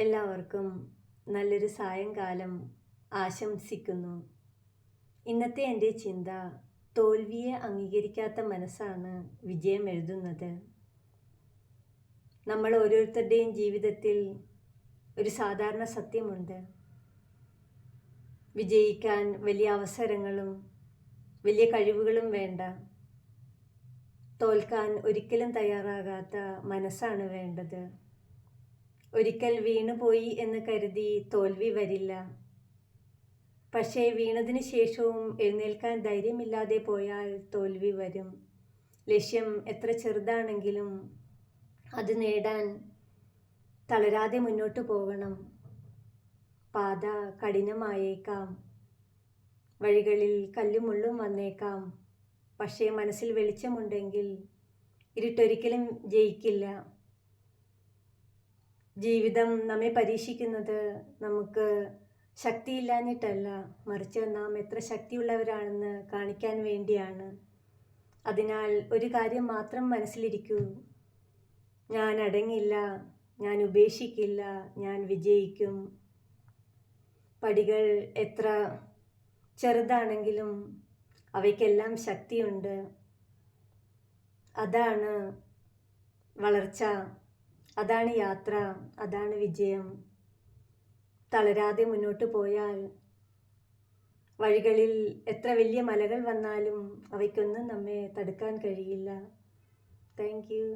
എല്ലാവർക്കും നല്ലൊരു സായങ്കാലം ആശംസിക്കുന്നു. ഇന്നത്തെ എൻ്റെ ചിന്ത, തോൽവിയെ അംഗീകരിക്കാത്ത മനസ്സാണ് വിജയം എഴുതുന്നത്. നമ്മൾ ഓരോരുത്തരുടെയും ജീവിതത്തിൽ ഒരു സാധാരണ സത്യമുണ്ട്. വിജയിക്കാൻ വലിയ അവസരങ്ങളും വലിയ കഴിവുകളും വേണ്ട. തോൽക്കാൻ ഒരിക്കലും തയ്യാറാകാത്ത മനസ്സാണ് വേണ്ടത്. ഒരിക്കൽ വീണുപോയി എന്ന് കരുതി തോൽവി വരില്ല. പക്ഷേ വീണതിന് ശേഷവും എഴുന്നേൽക്കാൻ ധൈര്യമില്ലാതെ പോയാൽ തോൽവി വരും. ലക്ഷ്യം എത്ര ചെറുതാണെങ്കിലും അത് നേടാൻ തളരാതെ മുന്നോട്ട് പോകണം. പാത കഠിനമായേക്കാം, വഴികളിൽ കല്ലും മുള്ളും വന്നേക്കാം. പക്ഷേ മനസ്സിൽ വെളിച്ചമുണ്ടെങ്കിൽ ഇരുട്ടൊരിക്കലും ജയിക്കില്ല. ജീവിതം നമ്മെ പരീക്ഷിക്കുന്നത് നമുക്ക് ശക്തിയില്ലാഞ്ഞിട്ടല്ല, മറിച്ച് നാം എത്ര ശക്തിയുള്ളവരാണെന്ന് കാണിക്കാൻ വേണ്ടിയാണ്. അതിനാൽ ഒരു കാര്യം മാത്രം മനസ്സിലിരിക്കൂ: ഞാൻ അടങ്ങില്ല, ഞാൻ ഉപേക്ഷിക്കില്ല, ഞാൻ വിജയിക്കും. പടികൾ എത്ര ചെറുതാണെങ്കിലും അവയ്ക്കെല്ലാം ശക്തിയുണ്ട്. അതാണ് വളർച്ച, അതാണ് യാത്ര, അതാണ് വിജയം. തളരാതെ മുന്നോട്ട് പോയാൽ വഴികളിൽ എത്ര വലിയ മലകൾ വന്നാലും അവയ്ക്കൊന്നും നമ്മെ തടുക്കാൻ കഴിയില്ല. Thank you.